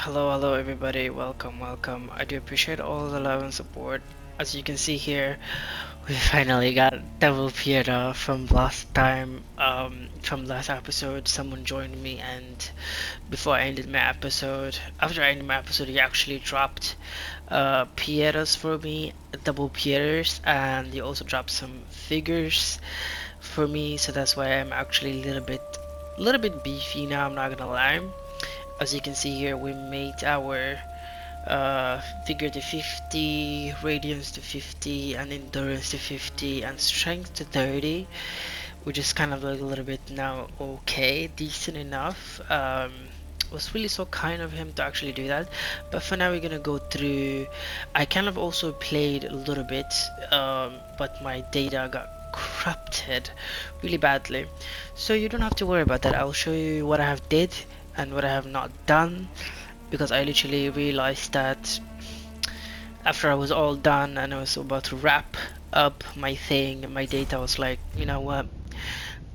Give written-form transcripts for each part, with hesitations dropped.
Hello everybody, welcome. I do appreciate all the love and support. As you can see here, we finally got Devil Pieta from last time, from last episode. Someone joined me, and before I ended my episode, after I ended my episode, he actually dropped Pietas for me, double Pietas, and he also dropped some figures for me, so that's why I'm actually a little bit beefy now, I'm not gonna lie. As you can see here, we made our figure to 50, radiance to 50, and endurance to 50, and strength to 30, which is kind of like a little bit now okay, decent enough. Was really so kind of him to actually do that, but for now we're gonna go through. I kind of also played a little bit, but my data got corrupted really badly, so you don't have to worry about that. I'll show you what I have did and what I have not done, because I literally realized that after I was all done and I was about to wrap up my thing, my data was like, you know what,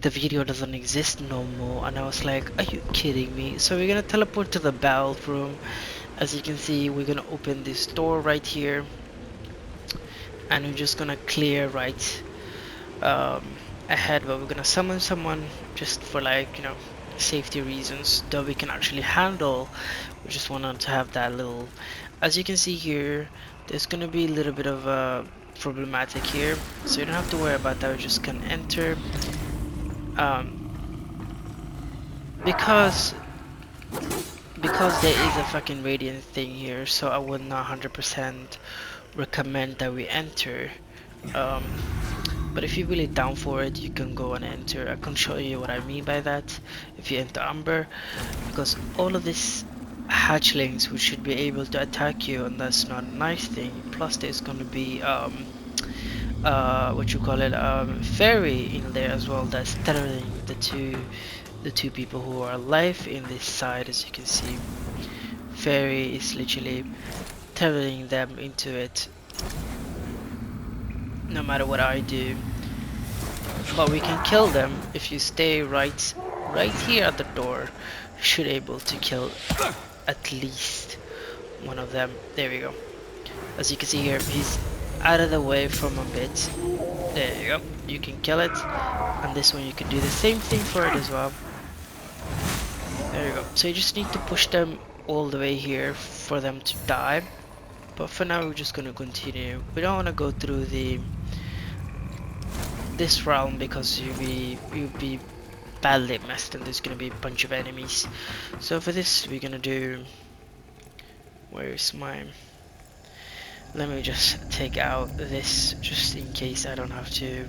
the video doesn't exist no more. And I was like, are you kidding me? So we're gonna teleport to the bathroom. As you can see, we're gonna open this door right here, and we're just gonna clear right um, ahead, but we're gonna summon someone just for, like, you know, safety reasons that we can actually handle. We just wanted to have that little, as you can see here, there's gonna be a little bit of a problematic here, so you don't have to worry about that. We just can enter, because there is a fucking radiant thing here, so I would not 100% recommend that we enter. um, But if you're really down for it, you can go and enter. I can show you what I mean by that. If you enter Amber, because all of these hatchlings which should be able to attack you, and that's not a nice thing. Plus there's gonna be what you call it, fairy in there as well, that's tethering the two people who are alive in this side. As you can see, fairy is literally tethering them into it no matter what I do. But we can kill them if you stay right here at the door. Should able to kill at least one of them. There we go. As you can see here, he's out of the way from a bit. There you go. You can kill it, and this one you can do the same thing for it as well. There you go. So you just need to push them all the way here for them to die. But for now we're just gonna continue. We don't want to go through this realm because you'll be badly messed, and there's gonna be a bunch of enemies. So for this we're gonna do, where's my, let me just take out this just in case I don't have to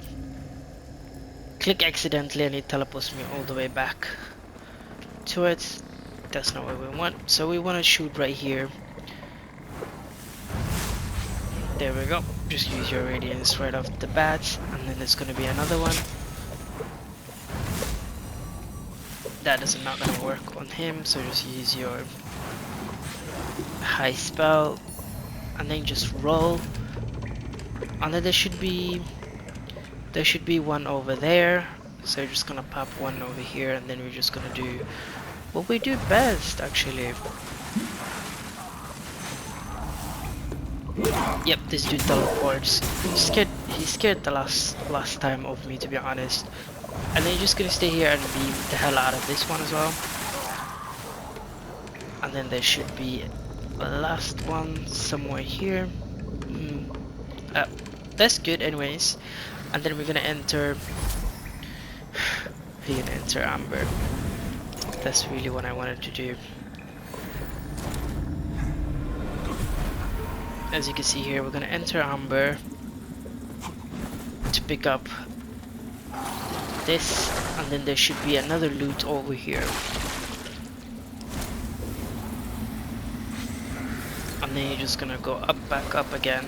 click accidentally and it teleports me all the way back to it. That's not what we want, so we want to shoot right here. There we go. Just use your radiance right off the bat, and then there's gonna be another one. That is not gonna work on him, so just use your high spell, and then just roll. And then there should be one over there, so you're just gonna pop one over here, and then we're just gonna do what we do best actually. Yep, this dude teleports. He scared the last time of me, to be honest. And then you're just gonna stay here and beam the hell out of this one as well. And then there should be a last one somewhere here. That's good anyways. And then we're gonna enter Amber. That's really what I wanted to do. As you can see here, we're gonna enter Amber to pick up this, and then there should be another loot over here. And then you're just gonna go up, back up again.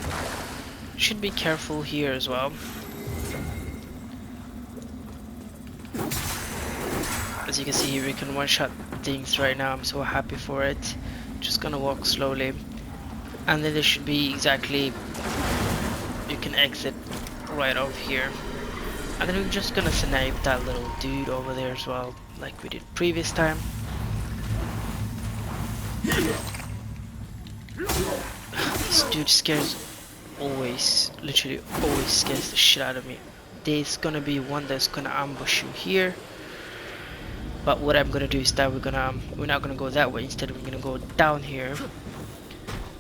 Should be careful here as well. As you can see here, we can one-shot things right now. I'm so happy for it. Just gonna walk slowly. And then there should be exactly, you can exit right over here. And then we're just gonna snipe that little dude over there as well, like we did previous time. dude scares always, literally always scares the shit out of me. There's gonna be one that's gonna ambush you here, but what I'm gonna do is that we're not gonna go that way. Instead, we're gonna go down here.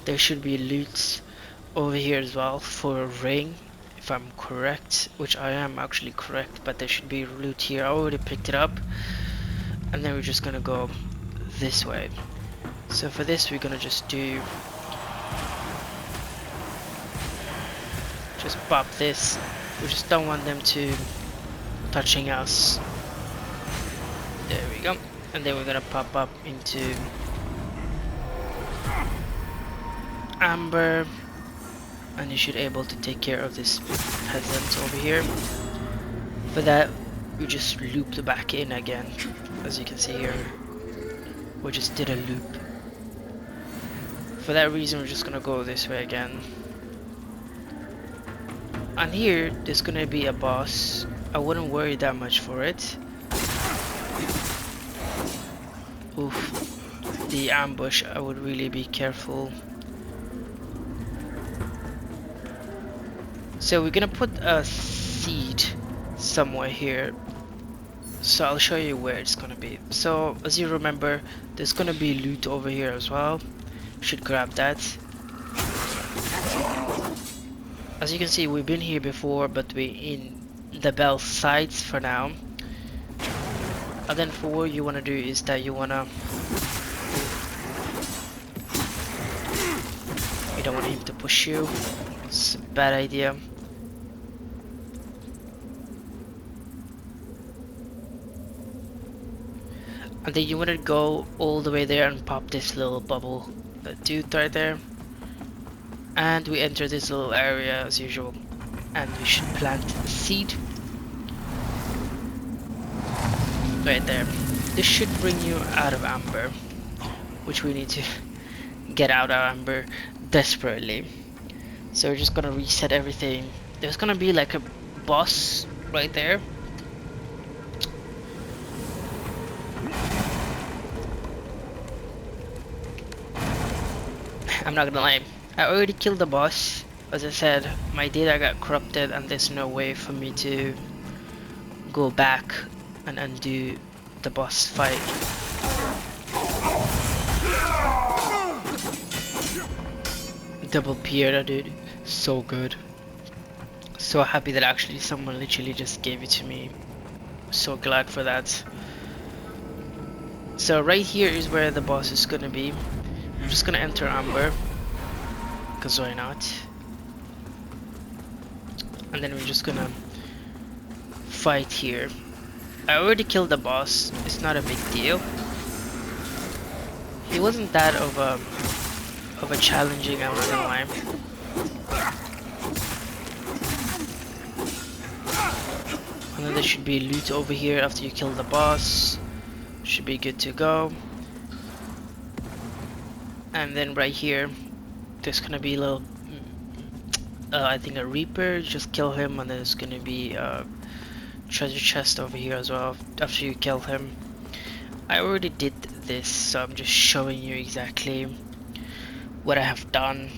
There should be loot over here as well for a ring, if I'm correct, which I am actually correct, but there should be loot here. I already picked it up, and then we're just gonna go this way. So for this, we're gonna just pop this. We just don't want them to touching us. There we go. And then we're gonna pop up into Amber, and you should able to take care of this peasant over here. For that, we just looped back in again. As you can see here, we just did a loop. For that reason, we're just gonna go this way again. And here, there's gonna be a boss. I wouldn't worry that much for it. Oof, the ambush, I would really be careful. So we're gonna put a seed somewhere here. So I'll show you where it's gonna be. So as you remember, there's gonna be loot over here as well. Should grab that. As you can see, we've been here before, but we're in the bell sides for now. And then for what you wanna do is that you don't want him to push you. It's a bad idea. And then you want to go all the way there and pop this little bubble, the dude right there. And we enter this little area as usual, and we should plant the seed right there. This should bring you out of Amber, which we need to get out of Amber desperately. So we're just gonna reset everything. There's gonna be like a boss right there. I'm not gonna lie, I already killed the boss. As I said, my data got corrupted and there's no way for me to go back and undo the boss fight. Double Pierre, dude, so good. So happy that actually someone literally just gave it to me. So glad for that. So right here is where the boss is gonna be. I'm just gonna enter Amber, because why not? And then we're just gonna fight here. I already killed the boss, it's not a big deal. He wasn't that of a challenging, I'm not gonna lie. And then there should be loot over here after you kill the boss. Should be good to go. And then right here, there's gonna be a little, I think a Reaper. Just kill him, and then there's gonna be a treasure chest over here as well after you kill him. I already did this, so I'm just showing you exactly what I have done.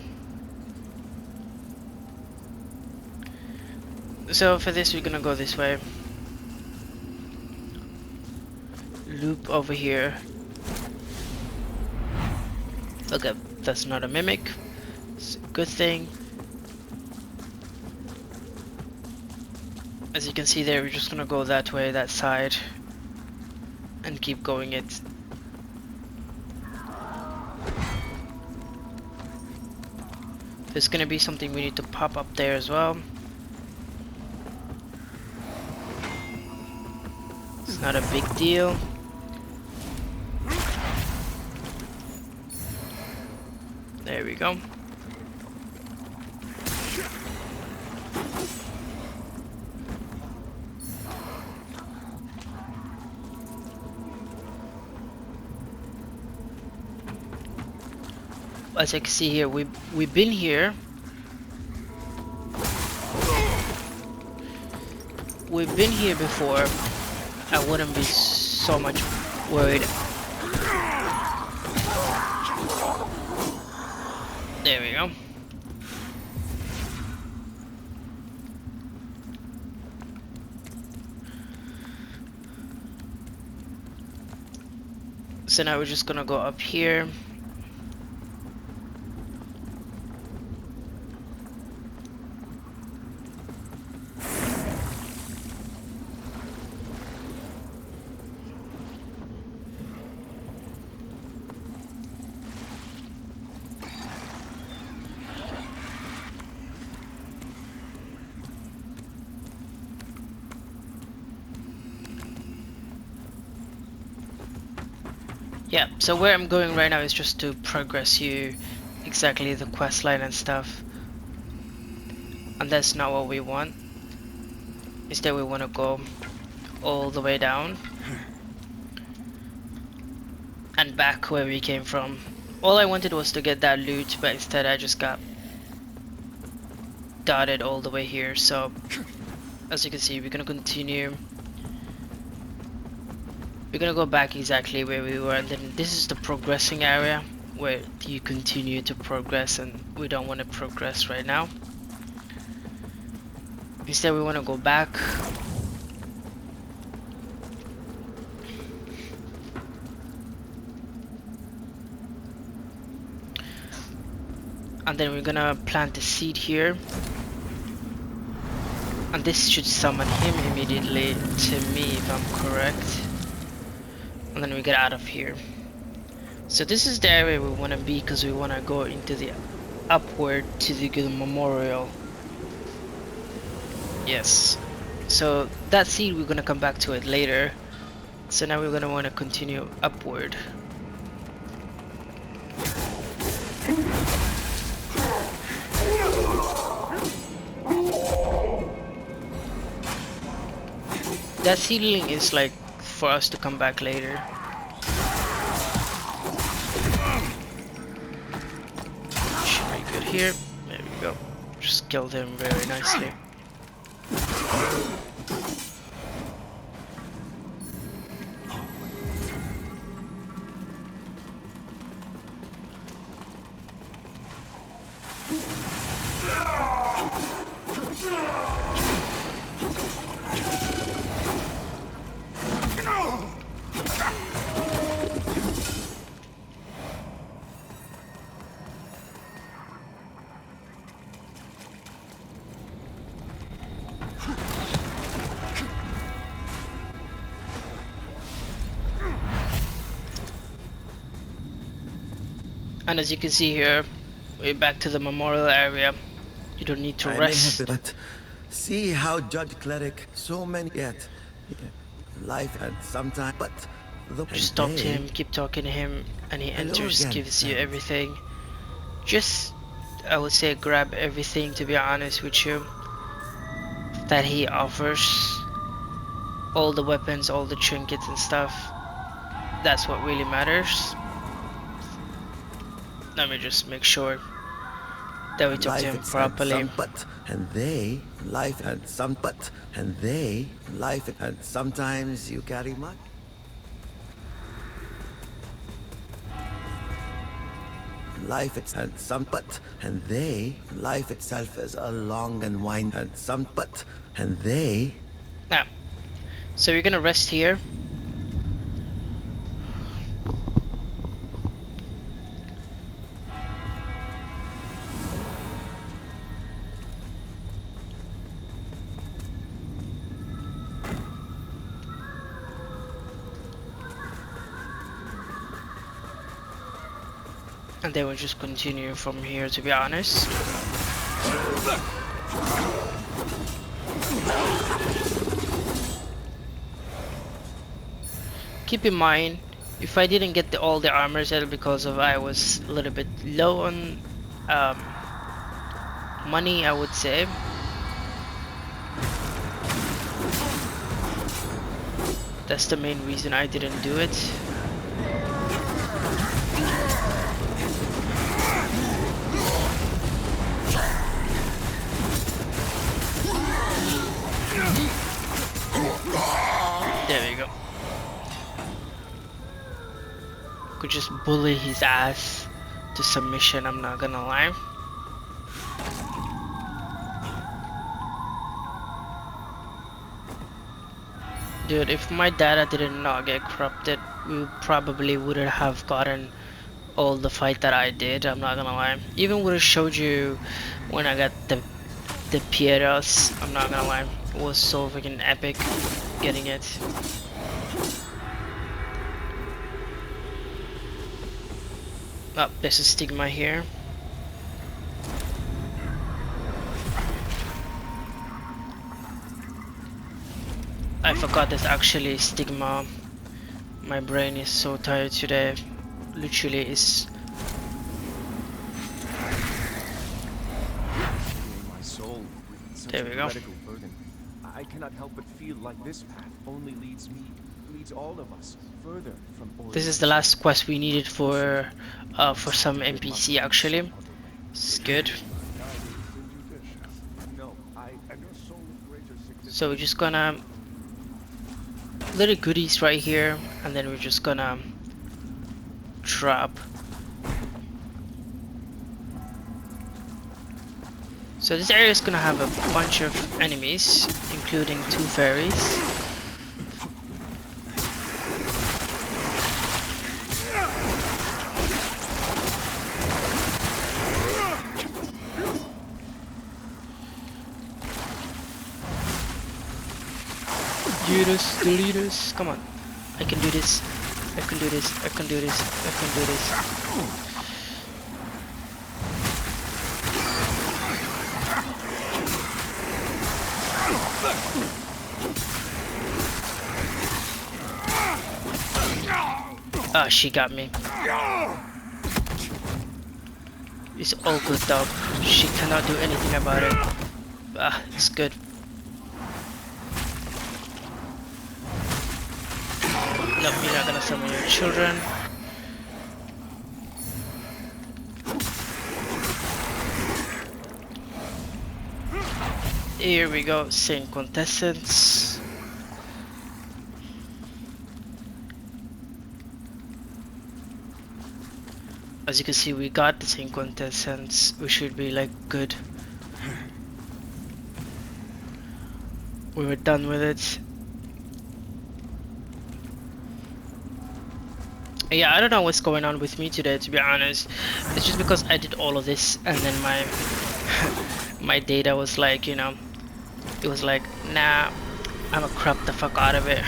So for this, we're gonna go this way. Loop over here. Okay, that's not a mimic. It's a good thing. As you can see there, we're just gonna go that way, that side, and keep going it. There's gonna be something we need to pop up there as well. It's not a big deal. There we go. As you can see here, we've been here. We've been here before. I wouldn't be so much worried. There we go. So now we're just gonna go up here. Yeah, so where I'm going right now is just to progress you exactly the quest line and stuff. And that's not what we want. Instead we want to go all the way down and back where we came from. All I wanted was to get that loot, but instead I just got dotted all the way here. So as you can see, we're gonna continue. We're gonna go back exactly where we were, and then this is the progressing area where you continue to progress, and we don't want to progress right now. Instead we want to go back. And then we're gonna plant a seed here. And this should summon him immediately to me if I'm correct. And then we get out of here. So this is the area we want to be, because we want to go into the upward to the memorial. Yes. So that seed, we're gonna come back to it later. So now we're gonna want to continue upward. That seedling is like for us to come back later. Should be good here. There we go. Just killed him very nicely. And as you can see here, we're back to the memorial area. You don't need to rest. But see how Judge Cleric, so many yet life and sometimes, but the Just talk to him, keep talking to him, and he enters, gives you everything. Just, I would say, grab everything, to be honest with you, that he offers. All the weapons, all the trinkets and stuff. That's what really matters. Let me just make sure that we talk to him properly. And they life and some, but and they life and sometimes you carry much. Life it's and some, but and they life itself is a long and wind and some, but and they. Now, so we're gonna rest here. And then we'll just continue from here, to be honest. Keep in mind, if I didn't get all the armor set because of I was a little bit low on money, I would say. That's the main reason I didn't do it. There we go. Could just bully his ass to submission, I'm not gonna lie. Dude, if my data did not get corrupted, we probably wouldn't have gotten all the fight that I did. I'm not gonna lie. Even would have showed you when I got the Piedras. I'm not gonna lie. It was so freaking epic getting it. Oh, there's a stigma here. I forgot there's actually stigma. My brain is so tired today. Literally is. My soul with such There a we go. heretical burden. I cannot help but feel like this path only leads all of us further from This is the last quest we needed for some NPC actually. It's good. No, and your soul of greater So we're just gonna little goodies right here, and then we're just gonna drop. So this area is gonna have a bunch of enemies, including 2 fairies. Delete us, come on. I can do this. I can do this. I can do this. I can do this. Ah, she got me. It's all good though. She cannot do anything about it. Ah, it's good. Nope, you're not gonna summon your children. Here we go, Saint Contestants. As you can see, we got the Saint Contestants. We should be like good. We were done with it. Yeah, I don't know what's going on with me today, to be honest. It's just because I did all of this and then my my data was like, you know, it was like, nah, I'ma crop the fuck out of it.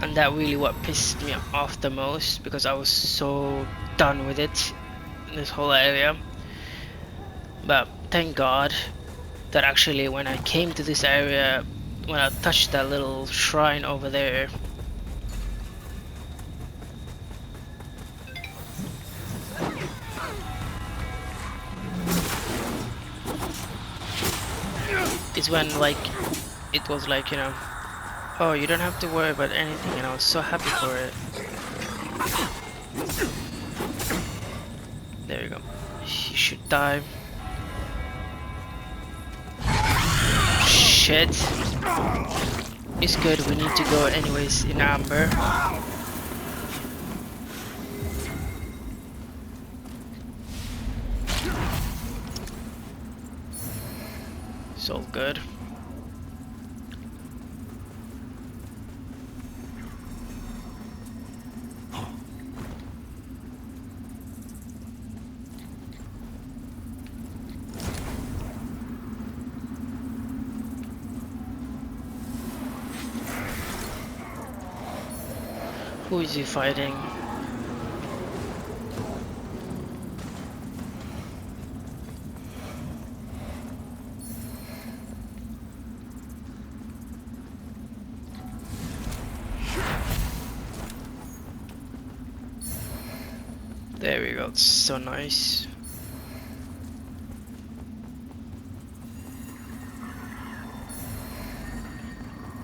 And that really what pissed me off the most, because I was so done with it, this whole area. But thank God that actually when I came to this area, when I touched that little shrine over there, is when like it was like, you know, oh, you don't have to worry about anything, and I was so happy for it. There you go. He should die. Shit. It's good, we need to go anyways in amber. It's all good. Who is he fighting? There we go, it's so nice.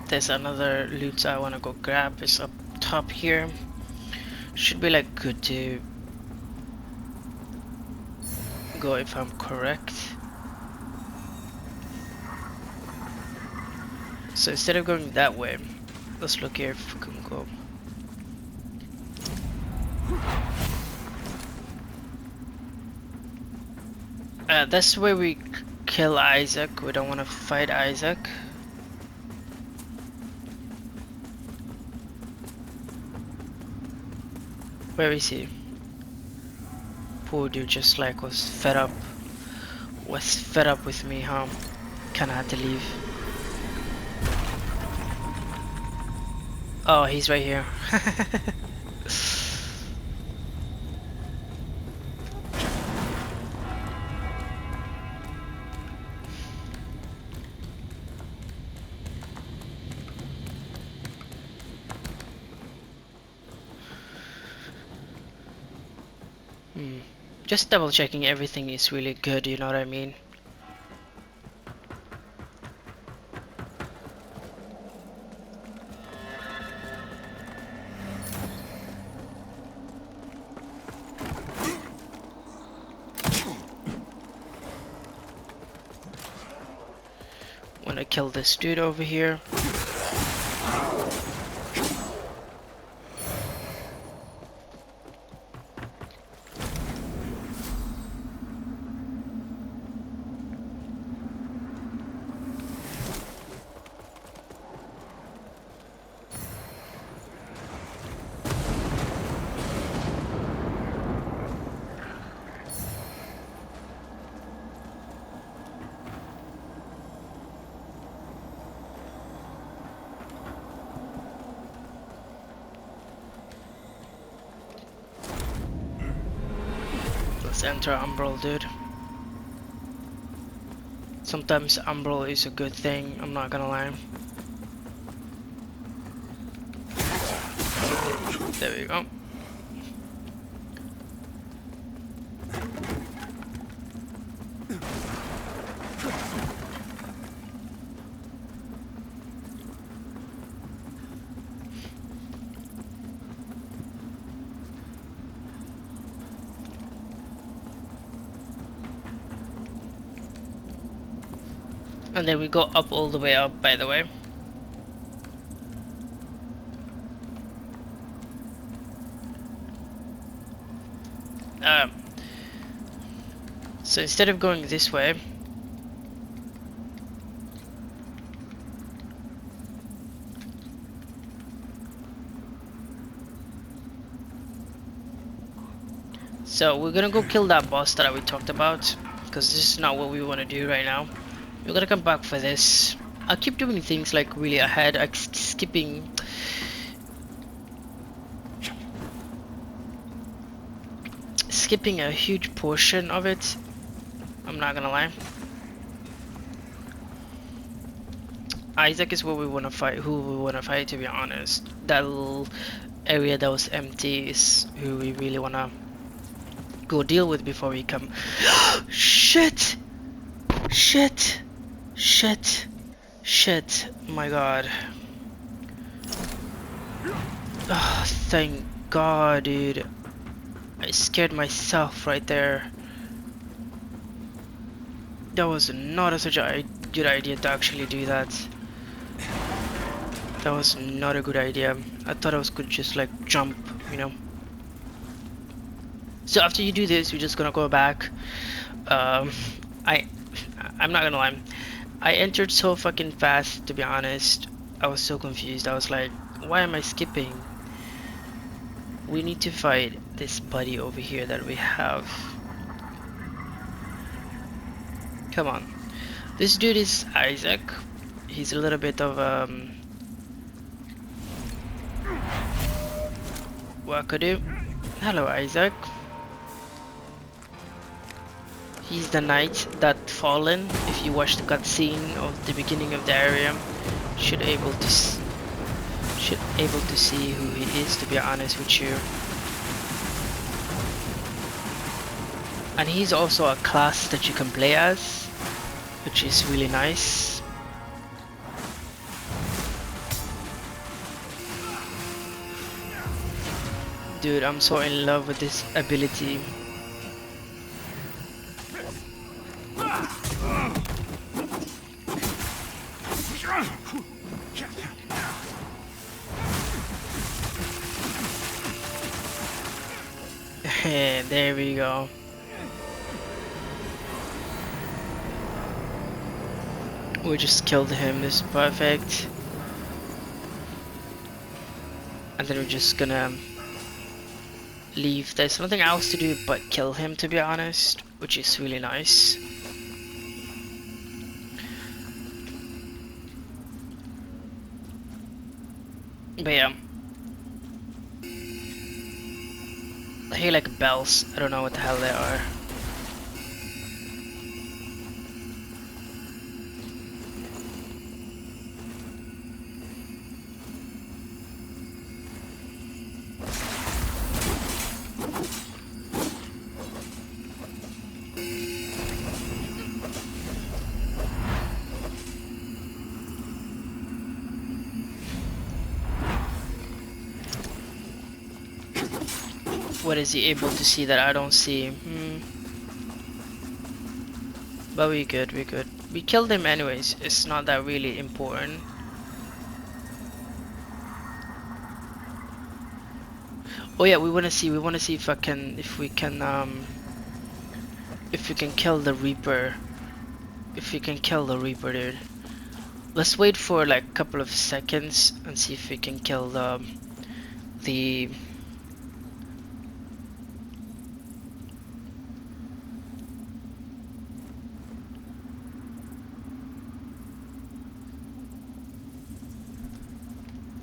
There's another loot I wanna go grab, is up top here. Should be like good to go if I'm correct. So instead of going that way, let's look here if we can go. That's where we kill Isaac. We don't want to fight Isaac. Where is he? Poor dude just like was fed up. Was fed up with me, huh? Kinda had to leave. Oh, he's right here. Just double checking everything is really good, you know what I mean? Wanna kill this dude over here. Let's enter Umbral, dude. Sometimes Umbral is a good thing, I'm not gonna lie. There we go. And then we go up all the way up, by the way. So instead of going this way, so we're gonna go kill that boss that we talked about, because this is not what we want to do right now. We're gonna come back for this. I'll keep doing things like really ahead, like skipping a huge portion of it. I'm not gonna lie. Isaac is what we wanna fight, who we wanna fight, to be honest. That little area that was empty is who we really wanna go deal with before we come. Shit! Shit! Shit! Shit! My god. Oh, thank god, dude. I scared myself right there. That was not such a good idea to actually do that. That was not a good idea. I thought I was could just like jump, you know. So after you do this, we're just gonna go back. I'm not gonna lie. I entered so fucking fast, to be honest. I was so confused. I was like, why am I skipping? We need to fight this buddy over here that we have. Come on. This dude is Isaac. He's a little bit of wackadoo. Hello, Isaac. He's the knight that fallen. If you watch the cutscene of the beginning of the area, should able to see who he is, to be honest with you. And he's also a class that you can play as, which is really nice. Dude, I'm so in love with this ability. There we go. We just killed him, this is perfect. And then we're just gonna leave. There's nothing else to do but kill him, to be honest, which is really nice. But yeah, I hear like bells. I don't know what the hell they are. What is he able to see that I don't see? But we good, we good. We killed him anyways. It's not that really important. Oh yeah, we wanna see if we can kill the Reaper. If we can kill the Reaper, dude. Let's wait for like a couple of seconds and see if we can kill the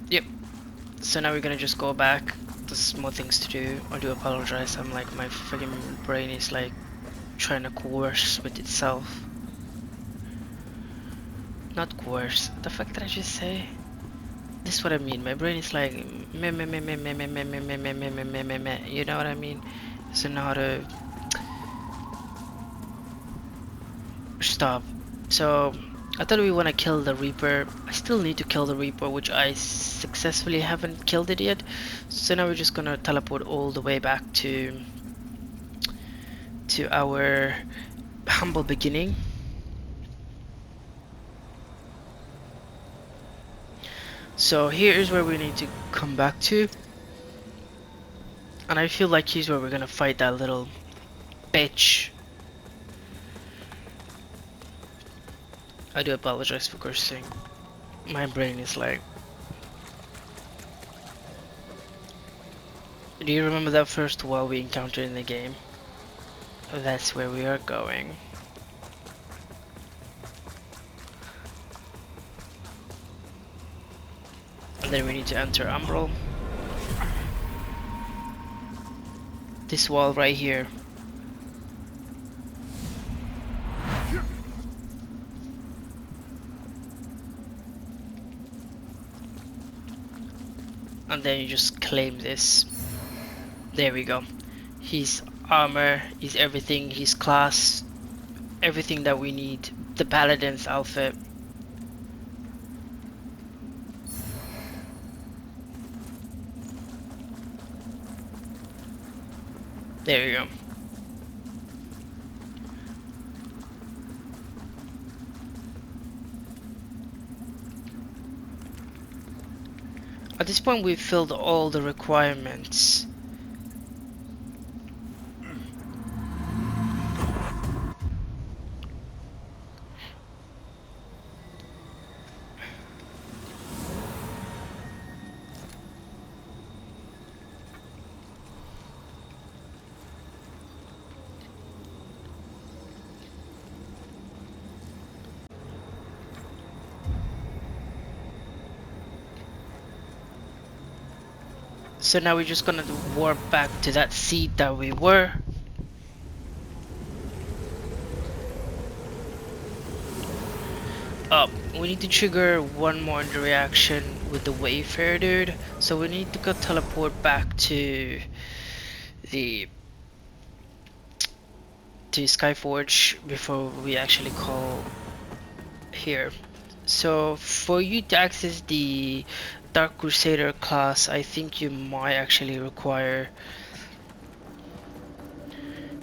Yep. So now we're gonna just go back. There's more things to do. I do apologize. I'm like, my freaking brain is like trying to coerce with itself. Not coerce. The fuck did I just say? This is what I mean. My brain is like meh meh meh meh meh meh meh meh meh meh meh meh meh meh meh. You know what I mean? So now to stop. So I thought we want to kill the Reaper. I still need to kill the Reaper, which I successfully haven't killed it yet. So now we're just gonna teleport all the way back to our humble beginning. So here is where we need to come back to. And I feel like here's where we're gonna fight that little bitch. I do apologize for cursing. My brain is like... Do you remember that first wall we encountered in the game? That's where we are going. And then we need to enter Umbral. This wall right here. And then you just claim this. There we go. His armor, his everything, his class, everything that we need. The paladin's outfit. There you go. At this point we've filled all the requirements. So now we're just gonna warp back to that seat that we were. We need to trigger one more reaction with the Wayfarer dude. So we need to go teleport back to the Skyforge before we actually call here. So for you to access the Dark Crusader class, I think you might actually require...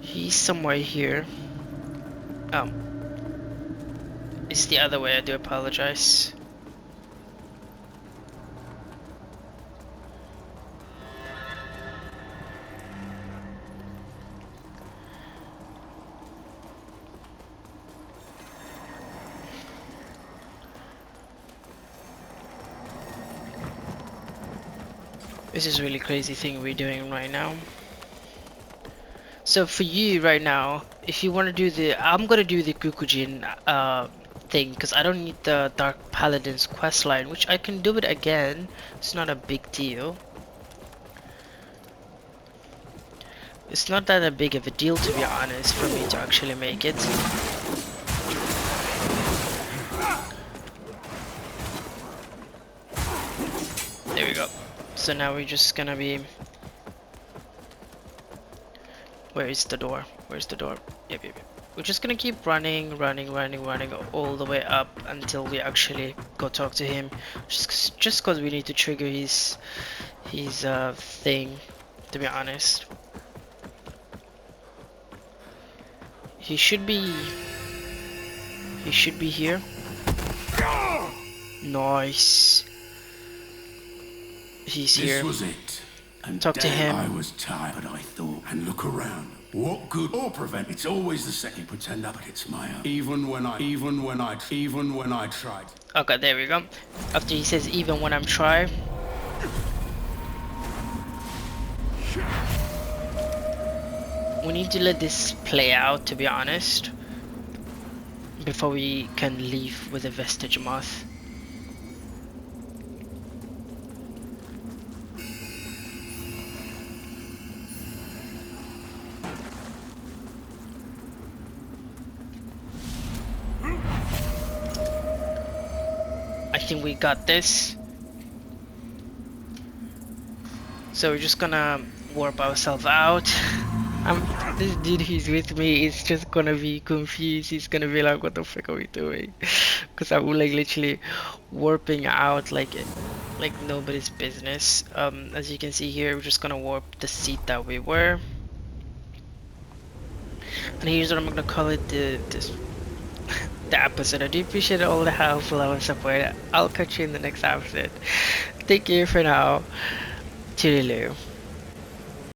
He's somewhere here. Oh. It's the other way, I do apologize. This is really crazy thing we're doing right now. So for you right now, if you want to do the, I'm gonna do the Gukujin thing because I don't need the Dark Paladin's questline, which I can do it again. It's not a big deal. It's not that a big of a deal, to be honest, for me to actually make it. There we go. So now we're just gonna be... Where is the door? Where's the door? Yep. We're just gonna keep running all the way up until we actually go talk to him. Just cause we need to trigger his thing, to be honest. He should be here. Nice. He's here. This was it. And Talk to him. I was tired, but I thought, and look around. What good or prevent? It's always the second pretender, but it's my own. Even when I tried. Okay, there we go. After he says even when I'm trying. We need to let this play out, to be honest, before we can leave with a vestige moth. I think we got this. So we're just gonna warp ourselves out. This dude who's with me is just gonna be confused. He's gonna be like, what the frick are we doing? Because I'm like literally warping out like nobody's business. As you can see here, we're just gonna warp the seat that we were. And here's what I'm gonna call it, the episode. I do appreciate all the help, love, and support. I'll catch you in the next episode. Take care for now. Toodaloo.